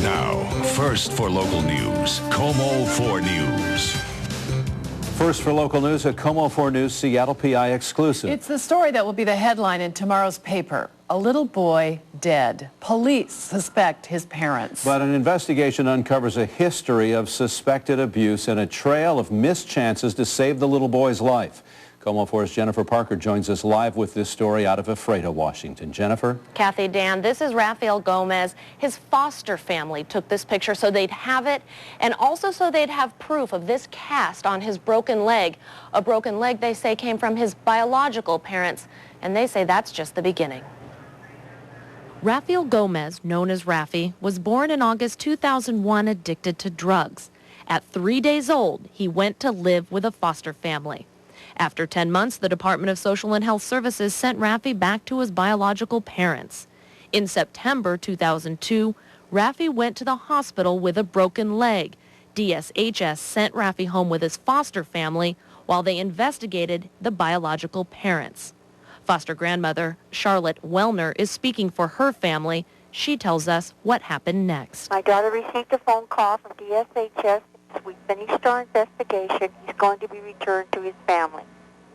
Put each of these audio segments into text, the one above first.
Now, first for local news, KOMO 4 News. First for local news, a KOMO 4 News Seattle PI exclusive. It's the story that will be the headline in tomorrow's paper. A little boy dead. Police suspect his parents. But an investigation uncovers a history of suspected abuse and a trail of missed chances to save the little boy's life. KOMO 4's Jennifer Parker joins us live with this story out of Ephrata, Washington. Jennifer? Kathy, Dan, this is Rafael Gomez. His foster family took this picture so they'd have it and also so they'd have proof of this cast on his broken leg. A broken leg, they say, came from his biological parents, and they say that's just the beginning. Rafael Gomez, known as Rafi, was born in August 2001 addicted to drugs. At 3 days old, he went to live with a foster family. After 10 months, the Department of Social and Health Services sent Rafi back to his biological parents. In September 2002, Rafi went to the hospital with a broken leg. DSHS sent Rafi home with his foster family while they investigated the biological parents. Foster grandmother Charlotte Wellner is speaking for her family. She tells us what happened next. My daughter received a phone call from DSHS. We finished our investigation. He's going to be returned to his family.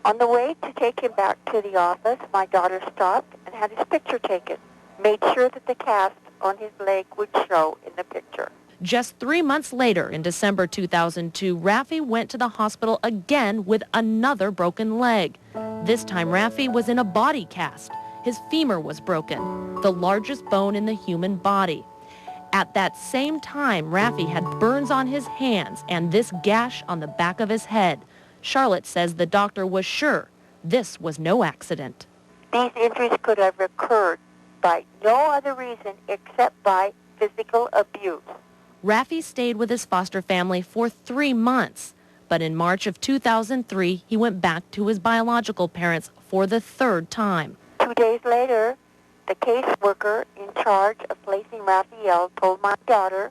On the way to take him back to the office, my daughter stopped and had his picture taken. Made sure that the cast on his leg would show in the picture. Just 3 months later, in December 2002, Rafi went to the hospital again with another broken leg. This time, Rafi was in a body cast. His femur was broken, the largest bone in the human body. At that same time, Rafi had burns on his hands and this gash on the back of his head. Charlotte says the doctor was sure this was no accident. These injuries could have occurred by no other reason except by physical abuse. Rafi stayed with his foster family for 3 months, but in March of 2003, he went back to his biological parents for the third time. 2 days later, the caseworker in charge of placing Rafael told my daughter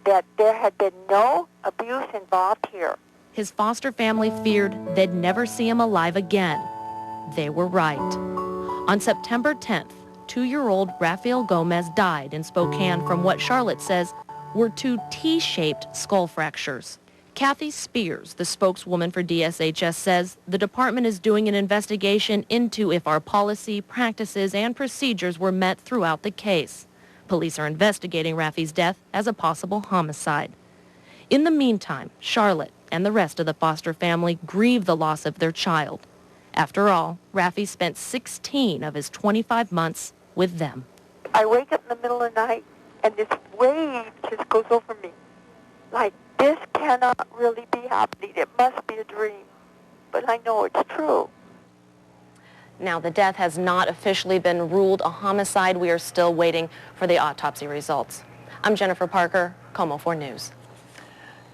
that there had been no abuse involved here. His foster family feared they'd never see him alive again. They were right. On September 10th, 2-year-old Rafael Gomez died in Spokane from what Charlotte says were 2 T-shaped skull fractures. Kathy Spears, the spokeswoman for DSHS, says the department is doing an investigation into if our policy, practices, and procedures were met throughout the case. Police are investigating Rafi's death as a possible homicide. In the meantime, Charlotte and the rest of the foster family grieve the loss of their child. After all, Rafi spent 16 of his 25 months with them. I wake up in the middle of the night and this wave just goes over me. Like, this cannot really be happening. It must be a dream. But I know it's true. Now, the death has not officially been ruled a homicide. We are still waiting for the autopsy results. I'm Jennifer Parker, KOMO 4 News.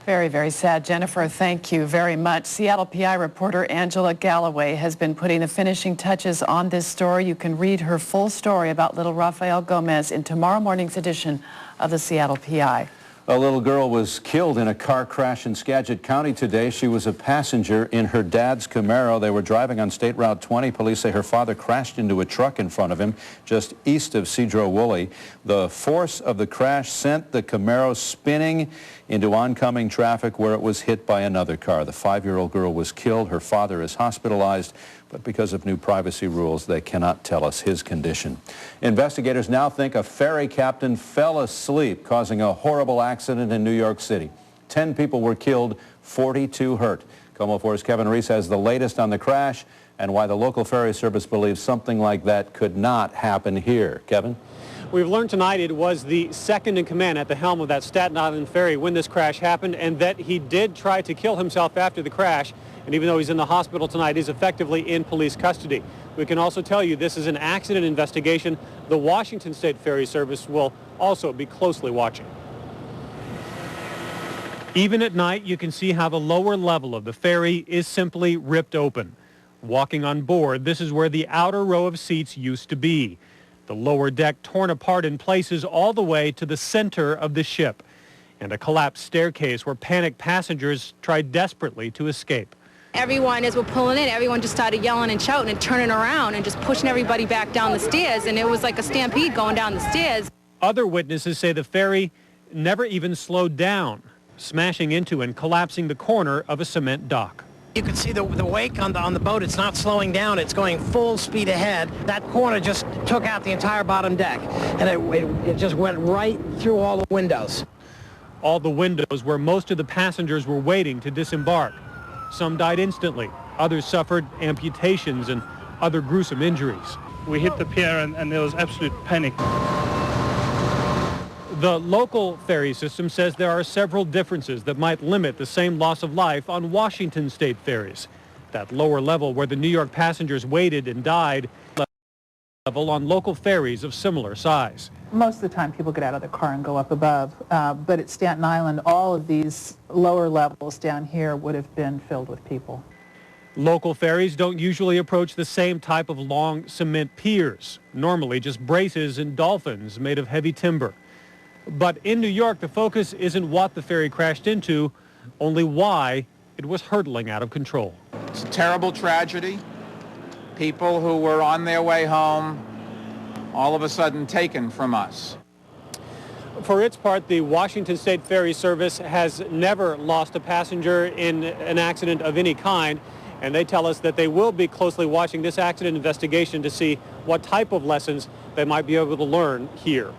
Very, very sad. Jennifer, thank you very much. Seattle PI reporter Angela Galloway has been putting the finishing touches on this story. You can read her full story about little Rafael Gomez in tomorrow morning's edition of the Seattle PI. A little girl was killed in a car crash in Skagit County today. She was a passenger in her dad's Camaro. They were driving on State Route 20. Police say her father crashed into a truck in front of him just east of Sedro-Woolley. The force of the crash sent the Camaro spinning into oncoming traffic where it was hit by another car. The 5-year-old girl was killed. Her father is hospitalized, but because of new privacy rules, they cannot tell us his condition. Investigators now think a ferry captain fell asleep, causing a horrible accident in New York City. 10 people were killed, 42 hurt. KOMO 4's Kevin Reese has the latest on the crash and why the local ferry service believes something like that could not happen here. Kevin? We've learned tonight it was the second in command at the helm of that Staten Island ferry when this crash happened, and that he did try to kill himself after the crash. And even though he's in the hospital tonight, he's effectively in police custody. We can also tell you this is an accident investigation. The Washington State Ferry Service will also be closely watching. Even at night, you can see how the lower level of the ferry is simply ripped open. Walking on board, this is where the outer row of seats used to be. The lower deck torn apart in places all the way to the center of the ship, and a collapsed staircase where panicked passengers tried desperately to escape. Everyone, as we're pulling in, everyone just started yelling and shouting and turning around and just pushing everybody back down the stairs, and it was like a stampede going down the stairs. Other witnesses say the ferry never even slowed down, smashing into and collapsing the corner of a cement dock. You can see the wake on the boat. It's not slowing down. It's going full speed ahead. That corner just took out the entire bottom deck, and it just went right through all the windows. All the windows where most of the passengers were waiting to disembark. Some died instantly. Others suffered amputations and other gruesome injuries. We hit the pier and there was absolute panic. The local ferry system says there are several differences that might limit the same loss of life on Washington state ferries. That lower level where the New York passengers waited and died, level on local ferries of similar size. Most of the time people get out of their car and go up above, but at Staten Island, all of these lower levels down here would have been filled with people. Local ferries don't usually approach the same type of long cement piers, normally just braces and dolphins made of heavy timber. But in New York, the focus isn't what the ferry crashed into, only why it was hurtling out of control. It's a terrible tragedy. People who were on their way home, all of a sudden taken from us. For its part, the Washington State Ferry Service has never lost a passenger in an accident of any kind, and they tell us that they will be closely watching this accident investigation to see what type of lessons they might be able to learn here.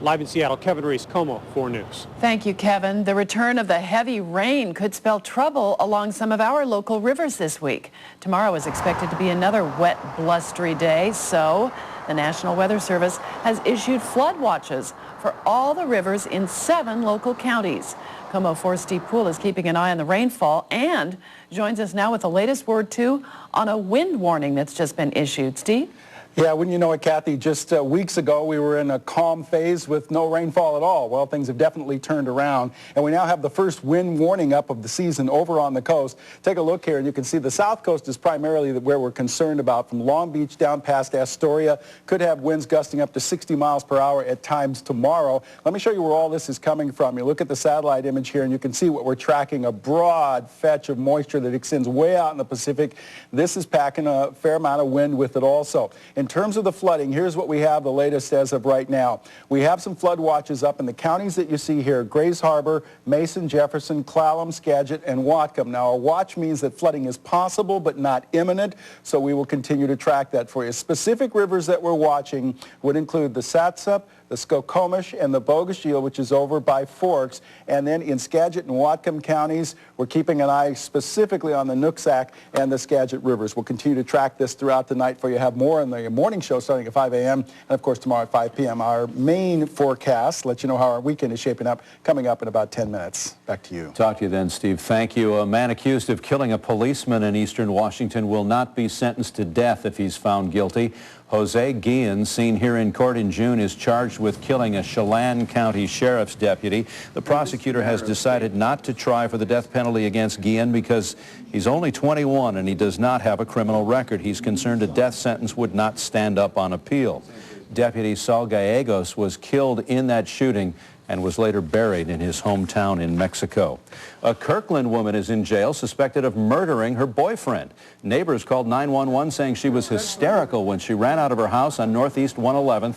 Live in Seattle, Kevin Reese, KOMO 4 News. Thank you, Kevin. The return of the heavy rain could spell trouble along some of our local rivers this week. Tomorrow is expected to be another wet, blustery day, so the National Weather Service has issued flood watches for all the rivers in 7 local counties. KOMO 4's Steve Poole is keeping an eye on the rainfall and joins us now with the latest word, too, on a wind warning that's just been issued. Steve? Yeah, wouldn't you know it, Kathy, just weeks ago we were in a calm phase with no rainfall at all. Well, things have definitely turned around, and we now have the first wind warning up of the season over on the coast. Take a look here, and you can see the south coast is primarily where we're concerned about. From Long Beach down past Astoria, could have winds gusting up to 60 miles per hour at times tomorrow. Let me show you where all this is coming from. You look at the satellite image here, and you can see what we're tracking, a broad fetch of moisture that extends way out in the Pacific. This is packing a fair amount of wind with it also. In terms of the flooding, here's what we have, the latest as of right now. We have some flood watches up in the counties that you see here: Grays Harbor, Mason, Jefferson, Clallam, Skagit, and Whatcom. Now, a watch means that flooding is possible but not imminent, so we will continue to track that for you. Specific rivers that we're watching would include the Satsup, the Skokomish, and the Bogashil, which is over by Forks. And then in Skagit and Whatcom counties, we're keeping an eye specifically on the Nooksack and the Skagit rivers. We'll continue to track this throughout the night for you. Have more in the morning show starting at 5 a.m. and, of course, tomorrow at 5 p.m. Our main forecast, let you know how our weekend is shaping up, coming up in about 10 minutes. Back to you. Talk to you then, Steve. Thank you. A man accused of killing a policeman in eastern Washington will not be sentenced to death if he's found guilty. Jose Guillen, seen here in court in June, is charged with killing a Chelan County Sheriff's deputy. The prosecutor has decided not to try for the death penalty against Guillen because he's only 21 and he does not have a criminal record. He's concerned a death sentence would not stand up on appeal. Deputy Saul Gallegos was killed in that shooting and was later buried in his hometown in Mexico. A Kirkland woman is in jail suspected of murdering her boyfriend. Neighbors called 911 saying she was hysterical when she ran out of her house on Northeast 111th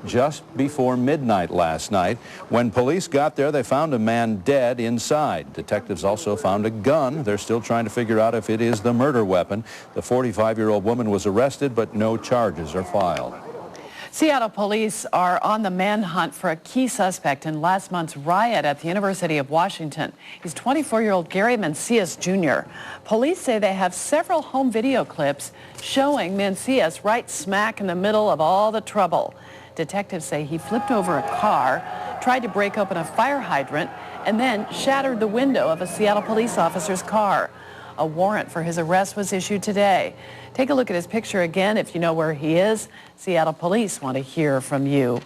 just before midnight last night. When police got there, they found a man dead inside. Detectives also found a gun. They're still trying to figure out if it is the murder weapon. The 45-year-old woman was arrested, but no charges are filed. Seattle police are on the manhunt for a key suspect in last month's riot at the University of Washington. He's 24-year-old Gary Mencius Jr. Police say they have several home video clips showing Mencius right smack in the middle of all the trouble. Detectives say he flipped over a car, tried to break open a fire hydrant, and then shattered the window of a Seattle police officer's car. A warrant for his arrest was issued today. Take a look at his picture again if you know where he is. Seattle police want to hear from you.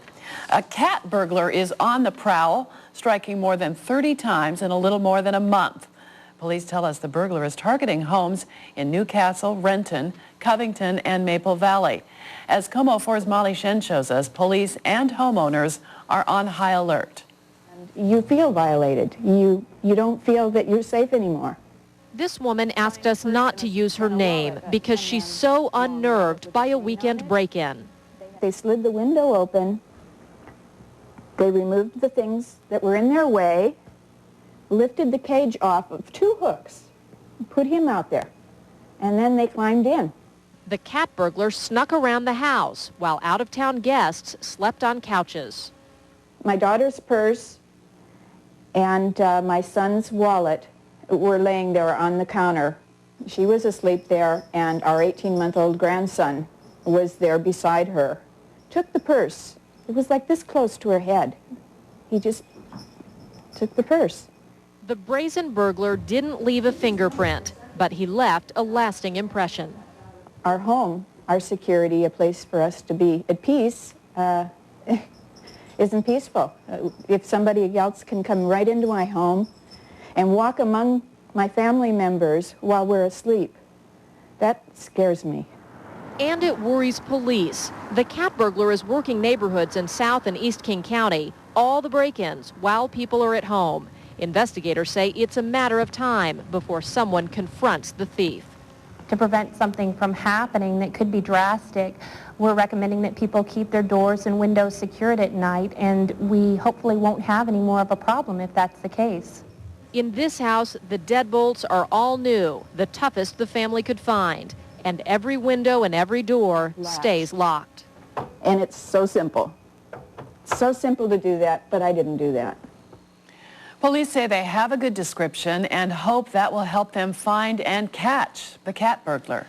A cat burglar is on the prowl, striking more than 30 times in a little more than a month. Police tell us the burglar is targeting homes in Newcastle, Renton, Covington, and Maple Valley. As KOMO 4's Molly Shen shows us, police and homeowners are on high alert. You feel violated. You don't feel that you're safe anymore. This woman asked us not to use her name because she's so unnerved by a weekend break-in. They slid the window open They removed the things that were in their way, lifted the cage off of 2 hooks, put him out there, and then they climbed in. The cat burglar snuck around the house while out-of-town guests slept on couches. My daughter's purse and my son's wallet were laying there on the counter. She was asleep there, and our 18-month-old grandson was there beside her. Took the purse. It was like this close to her head. He just took the purse. The brazen burglar didn't leave a fingerprint, but he left a lasting impression. Our home, our security, a place for us to be at peace, isn't peaceful. If somebody else can come right into my home and walk among my family members while we're asleep, that scares me. And it worries police. The cat burglar is working neighborhoods in South and East King County, all the break-ins while people are at home. Investigators say it's a matter of time before someone confronts the thief. To prevent something from happening that could be drastic, we're recommending that people keep their doors and windows secured at night, and we hopefully won't have any more of a problem if that's the case. In this house, the deadbolts are all new, the toughest the family could find, and every window and every door stays locked. And it's so simple. So simple to do that, but I didn't do that. Police say they have a good description and hope that will help them find and catch the cat burglar.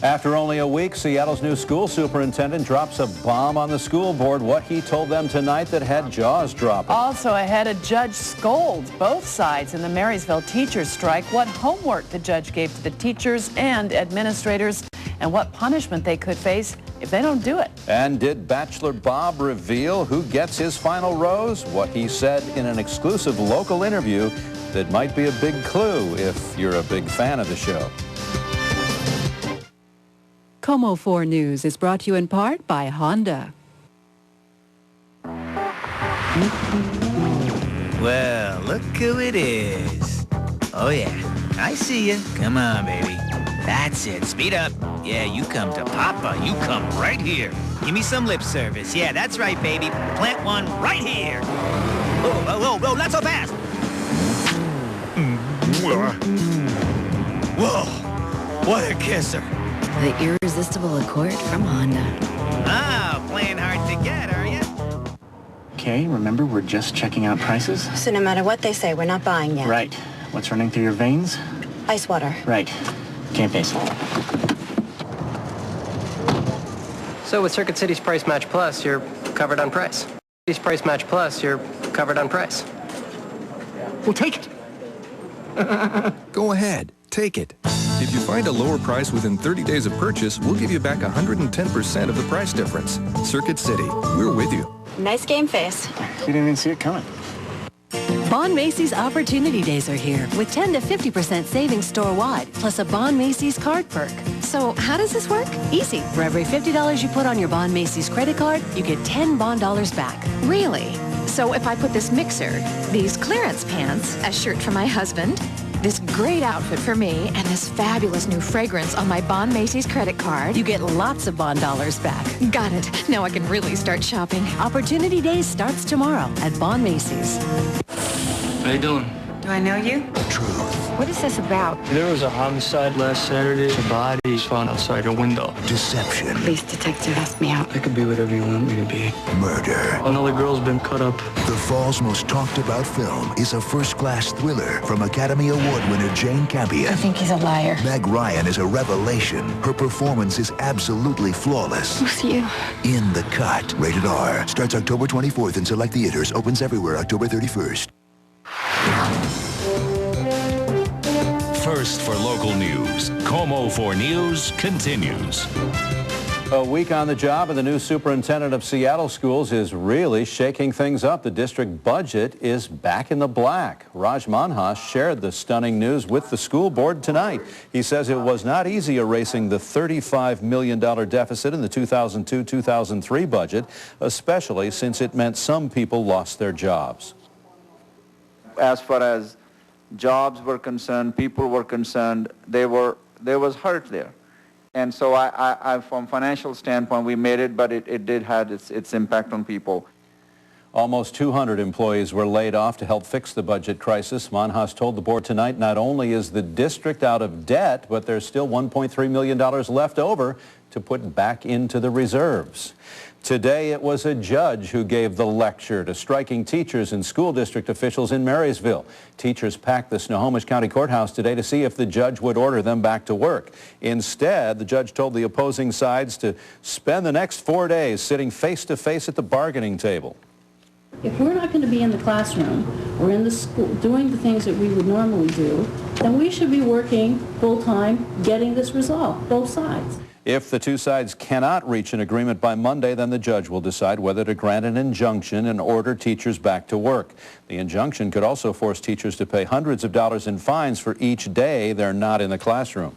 After only a week, Seattle's new school superintendent drops a bomb on the school board. What he told them tonight that had jaws dropping. Also ahead, a judge scolds both sides in the Marysville teachers' strike. What homework the judge gave to the teachers and administrators, and what punishment they could face if they don't do it. And did Bachelor Bob reveal who gets his final rose? What he said in an exclusive local interview that might be a big clue if you're a big fan of the show. KOMO 4 News is brought to you in part by Honda. Well, look who it is. Oh, yeah. I see you. Come on, baby. That's it. Speed up. Yeah, you come to Papa. You come right here. Give me some lip service. Yeah, that's right, baby. Plant one right here. Oh, whoa, whoa, not so fast. Whoa, what a kisser. The irresistible Accord from Honda. Ah, playing hard to get, are you? Okay, remember, we're just checking out prices. So no matter what they say, we're not buying yet. Right. What's running through your veins? Ice water. Right. Can't face it. So with Circuit City's Price Match Plus, you're covered on price. City's Price Match Plus, you're covered on price. Well, take it. Go ahead. Take it. If you find a lower price within 30 days of purchase, we'll give you back 110% of the price difference. Circuit City, we're with you. Nice game face. You didn't even see it coming. Bon Macy's Opportunity Days are here with 10 to 50% savings store-wide, plus a Bon Macy's card perk. So how does this work? Easy. For every $50 you put on your Bon Macy's credit card, you get 10 Bon dollars back. Really? So if I put this mixer, these clearance pants, a shirt for my husband, this great outfit for me, and this fabulous new fragrance on my Bon Macy's credit card, you get lots of Bon dollars back. Got it. Now I can really start shopping. Opportunity Days starts tomorrow at Bon Macy's. How you doing? Do I know you? Truth. What is this about? There was a homicide last Saturday. The body's found outside her window. Deception. Police detective asked me out. I could be whatever you want me to be. Murder. Another girl's been cut up. The fall's most talked about film is a first-class thriller from Academy Award winner Jane Campion. I think he's a liar. Meg Ryan is a revelation. Her performance is absolutely flawless. Who's you? In the Cut. Rated R. Starts October 24th in select theaters. Opens everywhere October 31st. First for local news, KOMO 4 News continues. A week on the job, and the new superintendent of Seattle schools is really shaking things up. The district budget is back in the black. Raj Manhas shared the stunning news with the school board tonight. He says it was not easy erasing the $35 million deficit in the 2002-2003 budget, especially since it meant some people lost their jobs. As far as jobs were concerned, people were concerned, there was hurt there. And so I from financial standpoint, we made it, but it did have its impact on people. Almost 200 employees were laid off to help fix the budget crisis. Monhaus told the board tonight not only is the district out of debt, but there's still $1.3 million left over to put back into the reserves. Today it was a judge who gave the lecture to striking teachers and school district officials in Marysville. Teachers packed the Snohomish County Courthouse today to see if the judge would order them back to work. Instead, the judge told the opposing sides to spend the next 4 days sitting face to face at the bargaining table. If we're not going to be in the classroom or in the school doing the things that we would normally do, then we should be working full-time getting this resolved, both sides. If the two sides cannot reach an agreement by Monday, then the judge will decide whether to grant an injunction and order teachers back to work. The injunction could also force teachers to pay hundreds of dollars in fines for each day they're not in the classroom.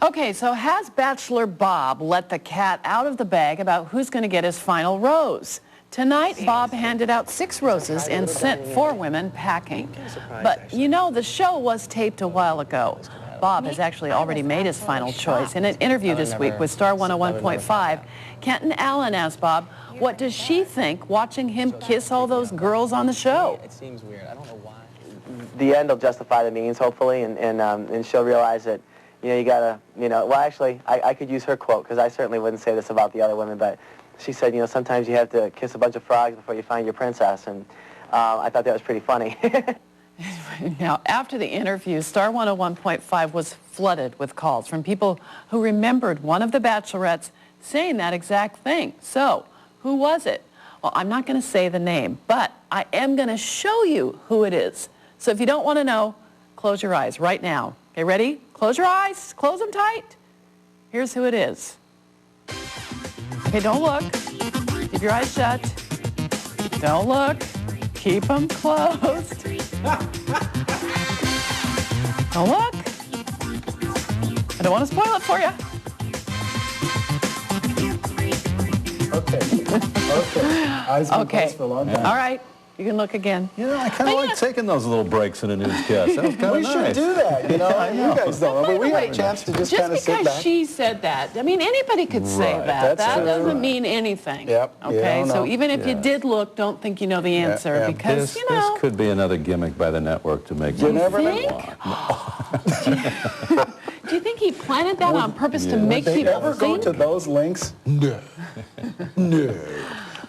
Okay, so has Bachelor Bob let the cat out of the bag about who's going to get his final rose? Tonight, Bob handed out 6 roses and sent 4 women packing. But, you know, the show was taped a while ago. Bob has actually already made his final choice. In an interview this week with Star 101.5, Kenton Allen asked Bob, what does she think watching him kiss all those girls on the show? It seems weird. I don't know why. The end will justify the means, hopefully, and she'll realize that, you know, you gotta, you know, well, actually, I could use her quote, because I certainly wouldn't say this about the other women, but she said, you know, sometimes you have to kiss a bunch of frogs before you find your princess, and I thought that was pretty funny. Now, after the interview, Star 101.5 was flooded with calls from people who remembered one of the bachelorettes saying that exact thing. So, who was it? Well, I'm not going to say the name, but I am going to show you who it is. So if you don't want to know, close your eyes right now. Okay, ready? Close your eyes. Close them tight. Here's who it is. Okay, don't look. Keep your eyes shut. Don't look. Keep them closed. Don't look. I don't want to spoil it for you. Okay. Eyes been closed for a long time. All right. You can look again. You know, I kind of like taking those little breaks in a newscast. That was kind of We nice. should do that, you know. You guys don't. But we have a chance to just kind of sit back. Just because she said that, I mean, anybody could say that. That doesn't mean anything. Yep. Okay, so even if you did look, don't think you know the answer because, you know. This could be another gimmick by the network to make You money. never know. Do you think he planted that on purpose to make people ever go to those links? No. No.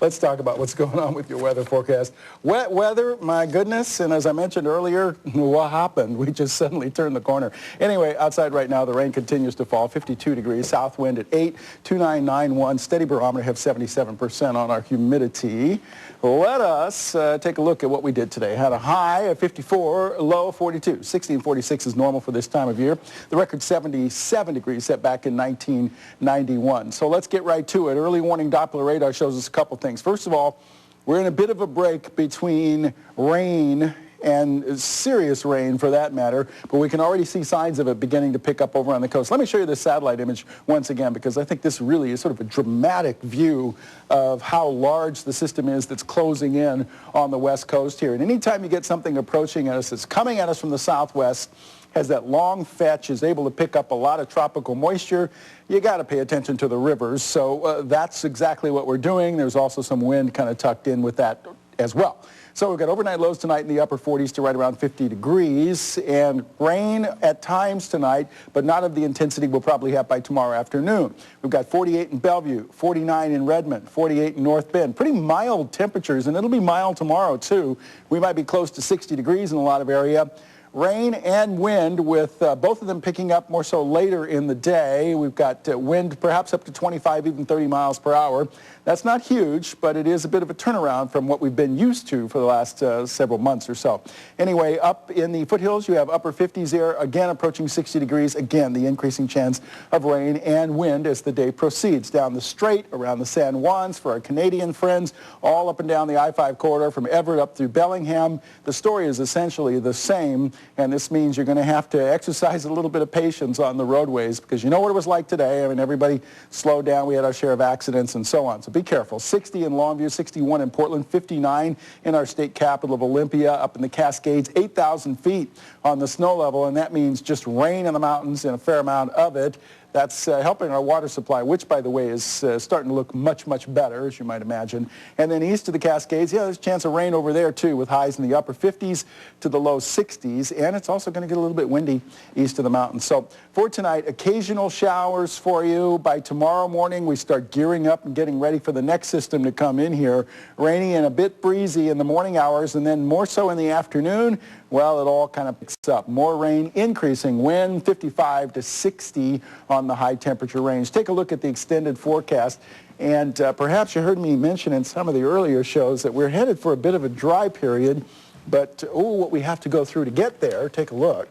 Let's talk about what's going on with your weather forecast. Wet weather, my goodness, and as I mentioned earlier, what happened? We just suddenly turned the corner. Anyway, outside right now, the rain continues to fall, 52 degrees, south wind at 82991, steady barometer, have 77% on our humidity. Let us take a look at what we did today. Had a high of 54, low 42. 60 and 46 is normal for this time of year. The record 77 degrees set back in 1991. So let's get right to it. Early warning Doppler radar shows us a couple things. First of all, we're in a bit of a break between rain and serious rain for that matter, but we can already see signs of it beginning to pick up over on the coast. Let me show you this satellite image once again because I think this really is sort of a dramatic view of how large the system is that's closing in on the west coast here. And anytime you get something approaching us that's coming at us from the southwest, has that long fetch, is able to pick up a lot of tropical moisture, you got to pay attention to the rivers. So that's exactly what we're doing. There's also some wind kind of tucked in with that as well. So we've got overnight lows tonight in the upper 40s to right around 50 degrees and rain at times tonight, but not of the intensity we'll probably have by tomorrow afternoon. We've got 48 in Bellevue, 49 in Redmond, 48 in North Bend. Pretty mild temperatures, and it'll be mild tomorrow too. We might be close to 60 degrees in a lot of area. Rain and wind with both of them picking up more so later in the day. We've got wind perhaps up to 25, even 30 miles per hour. That's not huge, but it is a bit of a turnaround from what we've been used to for the last several months or so. Anyway, up in the foothills, you have upper 50s there, again approaching 60 degrees. Again, the increasing chance of rain and wind as the day proceeds. Down the strait, around the San Juans for our Canadian friends, all up and down the I-5 corridor from Everett up through Bellingham. The story is essentially the same, and this means you're going to have to exercise a little bit of patience on the roadways because you know what it was like today. I mean, everybody slowed down. We had our share of accidents and so on. So be careful. 60 in Longview, 61 in Portland, 59 in our state capital of Olympia, up in the Cascades, 8,000 feet on the snow level, and that means just rain in the mountains and a fair amount of it. That's helping our water supply, which, by the way, is starting to look much, much better, as you might imagine. And then east of the Cascades, yeah, there's a chance of rain over there, too, with highs in the upper 50s to the low 60s. And it's also going to get a little bit windy east of the mountains. So for tonight, occasional showers for you. By tomorrow morning, we start gearing up and getting ready for the next system to come in here. Rainy and a bit breezy in the morning hours, and then more so in the afternoon. Well, it all kind of picks up. More rain, increasing wind, 55 to 60 on the high temperature range. Take a look at the extended forecast. And perhaps you heard me mention in some of the earlier shows that we're headed for a bit of a dry period. But, what we have to go through to get there, take a look.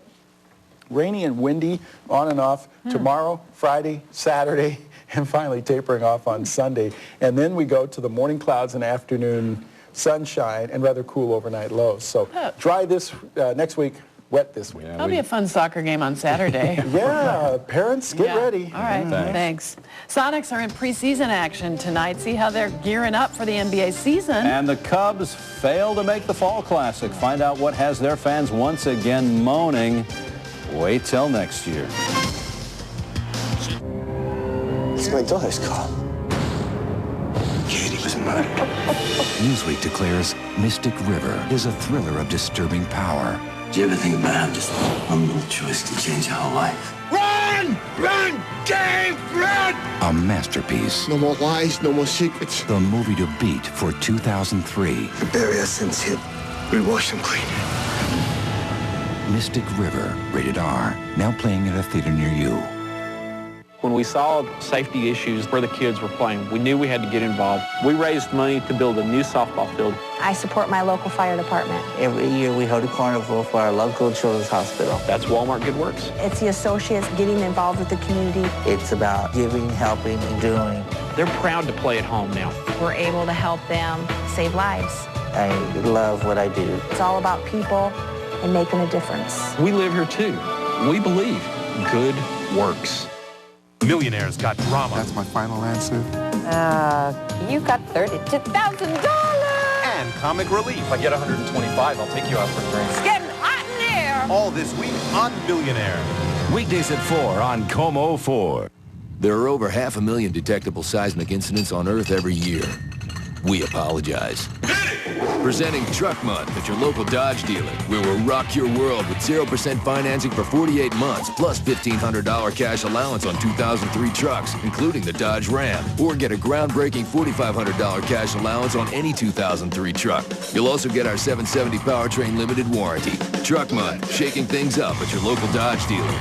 Rainy and windy on and off tomorrow, Friday, Saturday, and finally tapering off on Sunday. And then we go to the morning clouds and afternoon sunshine and rather cool overnight lows. So dry this next week, wet this week. That'll be a fun soccer game on Saturday. Yeah, parents, get ready. All right, thanks. Sonics are in preseason action tonight. See how they're gearing up for the NBA season. And the Cubs fail to make the Fall Classic. Find out what has their fans once again moaning. Wait till next year. It's my daughter's car. Katie was murdered. Newsweek declares Mystic River is a thriller of disturbing power. Do you ever think about having just one little choice to change your whole life? Run! Run! Dave, run! A masterpiece. No more lies, no more secrets. The movie to beat for 2003. The bury our sins here. We wash them clean. Mystic River, rated R. Now playing at a theater near you. When we saw safety issues where the kids were playing, we knew we had to get involved. We raised money to build a new softball field. I support my local fire department. Every year we hold a carnival for our local children's hospital. That's Walmart Good Works. It's the associates getting involved with the community. It's about giving, helping, and doing. They're proud to play at home now. We're able to help them save lives. I love what I do. It's all about people and making a difference. We live here too. We believe good works. Millionaires got drama. That's my final answer. You got $32,000. And comic relief. If I get 125, I'll take you out for drinks. It's getting hot in there. All this week on Millionaire. Weekdays at 4 on KOMO 4. There are over 500,000 detectable seismic incidents on Earth every year. We apologize. Presenting Truck Month at your local Dodge dealer, where we'll rock your world with 0% financing for 48 months, plus $1,500 cash allowance on 2003 trucks, including the Dodge Ram. Or get a groundbreaking $4,500 cash allowance on any 2003 truck. You'll also get our 770 powertrain limited warranty. Truck Month, shaking things up at your local Dodge dealer.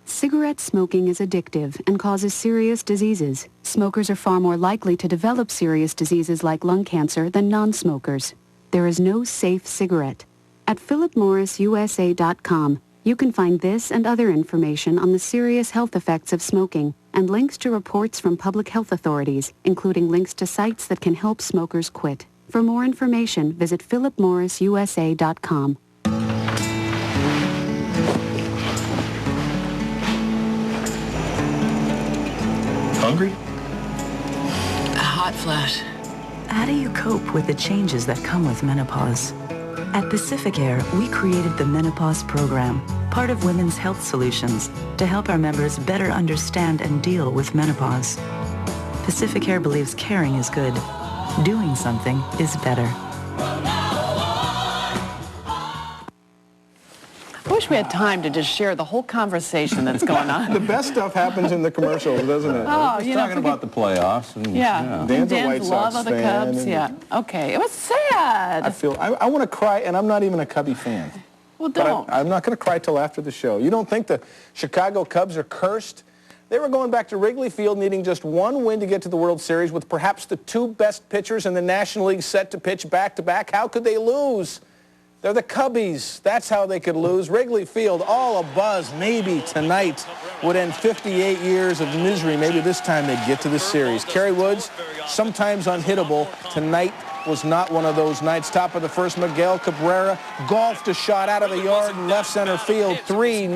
Cigarette smoking is addictive and causes serious diseases. Smokers are far more likely to develop serious diseases like lung cancer than non-smokers. There is no safe cigarette. At philipmorrisusa.com, you can find this and other information on the serious health effects of smoking and links to reports from public health authorities, including links to sites that can help smokers quit. For more information, visit philipmorrisusa.com. Hungry? A hot flash. How do you cope with the changes that come with menopause? At Pacific Air, we created the Menopause Program, part of Women's Health Solutions, to help our members better understand and deal with menopause. Pacific Air believes caring is good. Doing something is better. I wish we had time to just share the whole conversation that's going on. The best stuff happens in the commercials, doesn't it? Oh, We're talking about the playoffs. And, Dan's a White Sox love of the fan. Cubs. Yeah. Okay. It was sad. I want to cry, and I'm not even a Cubby fan. Well, don't. I'm not going to cry till after the show. You don't think the Chicago Cubs are cursed? They were going back to Wrigley Field needing just one win to get to the World Series with perhaps the two best pitchers in the National League set to pitch back-to-back. How could they lose? They're the Cubbies. That's how they could lose. Wrigley Field, all abuzz. Maybe tonight would end 58 years of misery. Maybe this time they'd get to the series. Kerry Woods, sometimes unhittable. Tonight was not one of those nights. Top of the first, Miguel Cabrera golfed a shot out of the yard in left center field. 3-0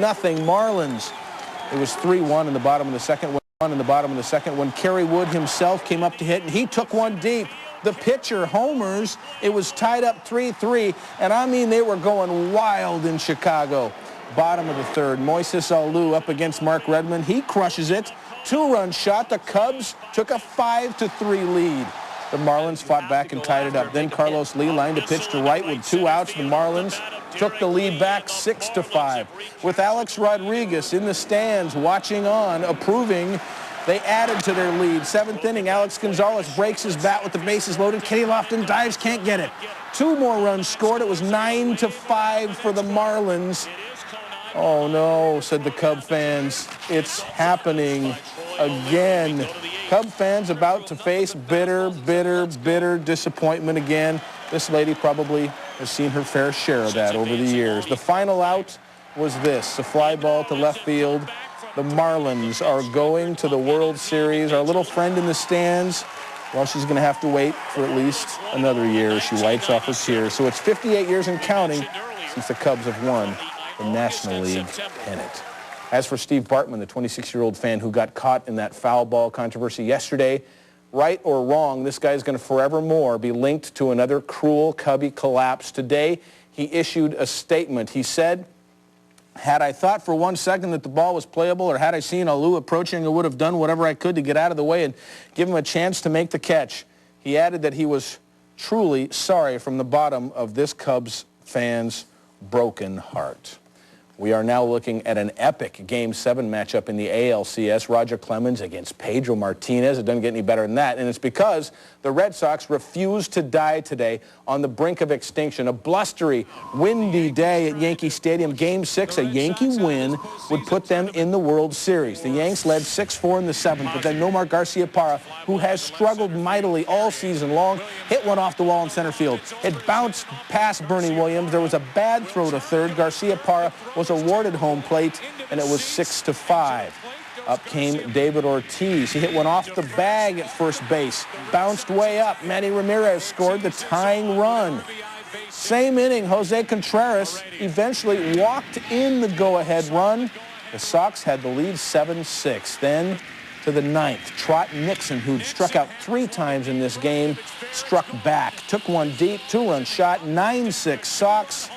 Marlins. It was 3-1 in the bottom of the second. When Kerry Wood himself came up to hit, and he took one deep. The pitcher homers. It was tied up 3-3, and I mean they were going wild in Chicago. Bottom of the third, Moises Alou up against Mark Redmond. He crushes it. 2-run shot. The Cubs took a 5-3 lead. The Marlins fought back and tied it up. Then Carlos Lee lined a pitch to right with 2 outs. The Marlins took the lead back 6-5. With Alex Rodriguez in the stands watching on, approving, they added to their lead. 7th inning, Alex Gonzalez breaks his bat with the bases loaded. Kenny Lofton dives, can't get it. 2 more runs scored. It was 9-5 for the Marlins. Oh no, said the Cub fans. It's happening again. Cub fans about to face bitter, bitter, bitter disappointment again. This lady probably has seen her fair share of that over the years. The final out was this, a fly ball to left field. The Marlins are going to the World Series. Our little friend in the stands, well, she's going to have to wait for at least another year. She wipes off her tears. So it's 58 years and counting since the Cubs have won the National League pennant. As for Steve Bartman, the 26-year-old fan who got caught in that foul ball controversy yesterday, right or wrong, this guy is going to forevermore be linked to another cruel Cubby collapse. Today, he issued a statement. He said, "Had I thought for 1 second that the ball was playable, or had I seen Alou approaching, I would have done whatever I could to get out of the way and give him a chance to make the catch." He added that he was truly sorry from the bottom of this Cubs fan's broken heart. We are now looking at an epic Game 7 matchup in the ALCS. Roger Clemens against Pedro Martinez. It doesn't get any better than that. And it's because the Red Sox refused to die today on the brink of extinction. A blustery, windy day at Yankee Stadium. Game 6, a Yankee win would put them in the World Series. The Yanks led 6-4 in the 7th, but then Nomar Garciaparra, who has struggled mightily all season long, hit one off the wall in center field. It bounced past Bernie Williams. There was a bad throw to third. Garciaparra was awarded home plate, and it was 6-5. Up came David Ortiz. He hit one off the bag at first base, bounced way up. Manny Ramirez scored the tying run. Same inning, Jose Contreras eventually walked in the go-ahead run. The Sox had the lead 7-6. Then to the 9th, Trot Nixon, who'd struck out 3 times in this game, struck back, took one deep, 2-run shot, 9-6 Sox.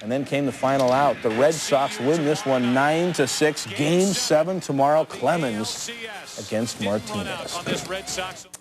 And then came the final out. The Red Sox win this one 9-6. Game 7 tomorrow. Clemens against Martinez.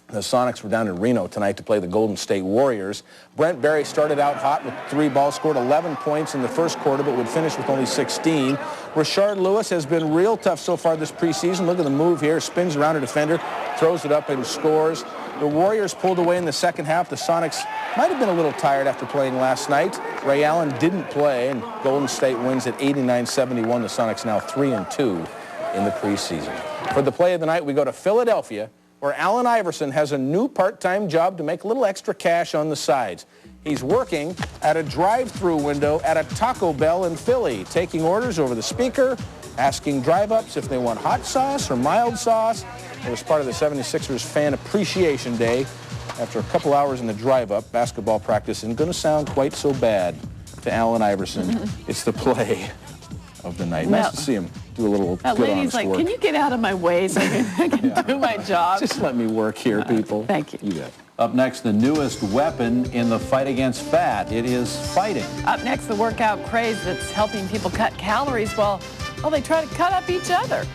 The Sonics were down in Reno tonight to play the Golden State Warriors. Brent Berry started out hot with 3 balls, scored 11 points in the first quarter, but would finish with only 16. Rashard Lewis has been real tough so far this preseason. Look at the move here. Spins around a defender, throws it up and scores. The Warriors pulled away in the second half. The Sonics might have been a little tired after playing last night. Ray Allen didn't play, and Golden State wins at 89-71. The Sonics now 3-2 in the preseason. For the play of the night, we go to Philadelphia, where Allen Iverson has a new part-time job to make a little extra cash on the sides. He's working at a drive-through window at a Taco Bell in Philly, taking orders over the speaker, asking drive-ups if they want hot sauce or mild sauce. It was part of the 76ers Fan Appreciation Day. After a couple hours in the drive-up, basketball practice isn't going to sound quite so bad to Allen Iverson. It's the play of the night. Nice to see him do a little good, honest lady's like, work. "Can you get out of my way so I can do my job?" Just let me work here, people. Thank you. You bet. Up next, the newest weapon in the fight against fat. It is fighting. Up next, the workout craze that's helping people cut calories while they try to cut up each other.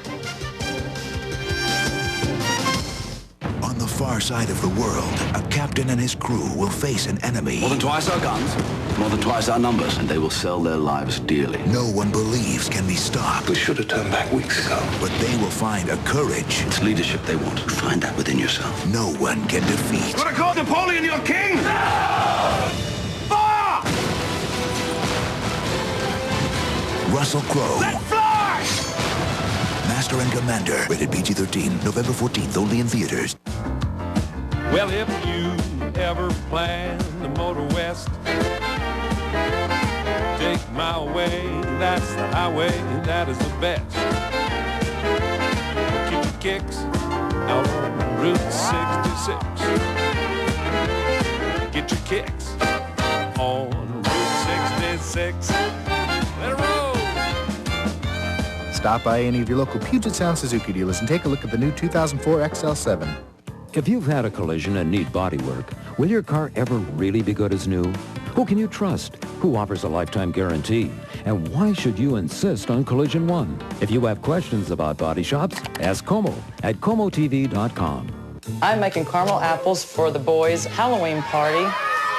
On the far side of the world, a captain and his crew will face an enemy. More than twice our guns, more than twice our numbers, and they will sell their lives dearly. No one believes can be stopped. We should have turned back weeks ago. But they will find a courage. It's leadership they want. Find that within yourself. No one can defeat. You want to call Napoleon your king? No! Fire! Russell Crowe. Let fly! Master and Commander. Rated PG-13. November 14th. Only in theaters. Well, if you ever plan to motor west, take my way, that's the highway, that is the best. Get your kicks out on Route 66. Get your kicks on Route 66. Let it roll! Stop by any of your local Puget Sound Suzuki dealers and take a look at the new 2004 XL7. If you've had a collision and need body work, will your car ever really be good as new? Who can you trust? Who offers a lifetime guarantee? And why should you insist on Collision One? If you have questions about body shops, ask KOMO at KOMOTV.com. I'm making caramel apples for the boys' Halloween party.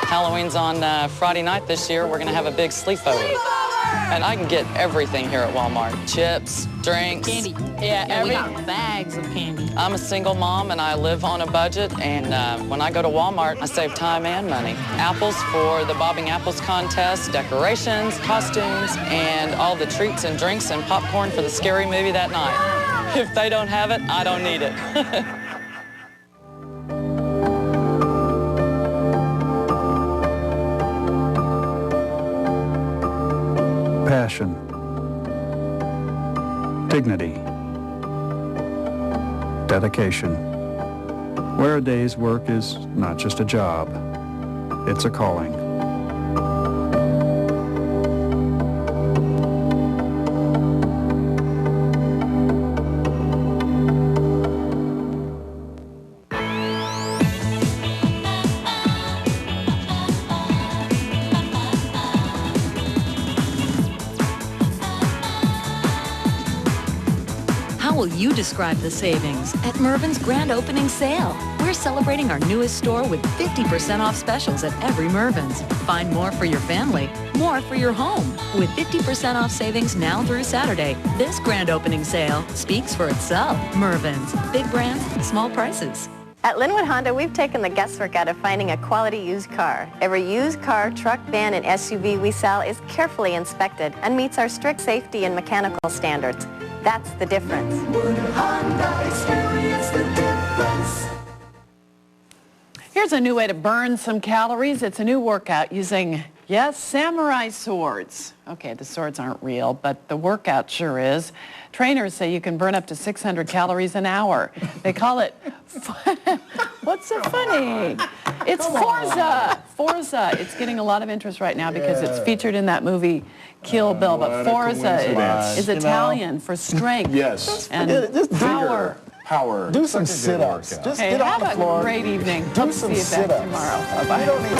Halloween's on Friday night this year. We're going to have a big sleepover. And I can get everything here at Walmart. Chips, drinks. Candy. Yeah, we got bags of candy. I'm a single mom and I live on a budget, and when I go to Walmart, I save time and money. Apples for the Bobbing Apples contest, decorations, costumes, and all the treats and drinks and popcorn for the scary movie that night. If they don't have it, I don't need it. Passion, dignity, dedication. Where a day's work is not just a job, it's a calling. How will you describe the savings at Mervyn's grand opening sale? We're celebrating our newest store with 50% off specials at every Mervyn's. Find more for your family, more for your home. With 50% off savings now through Saturday, this grand opening sale speaks for itself. Mervyn's, big brands, small prices. At Linwood Honda, we've taken the guesswork out of finding a quality used car. Every used car, truck, van, and SUV we sell is carefully inspected and meets our strict safety and mechanical standards. That's the difference. Honda, experience the difference. Here's a new way to burn some calories. It's a new workout using, yes, samurai swords. Okay, the swords aren't real, but the workout sure is. Trainers say you can burn up to 600 calories an hour. They call it, what's so funny? It's Forza. Forza. It's getting a lot of interest right now because it's featured in that movie Kill Bill. But Forza is Italian for strength. Yes. And just power. Power. Do some sit-ups. Just Hey, get on the have floor. a great evening. Do Hope to some see you back sit-ups. tomorrow. Bye-bye. You don't need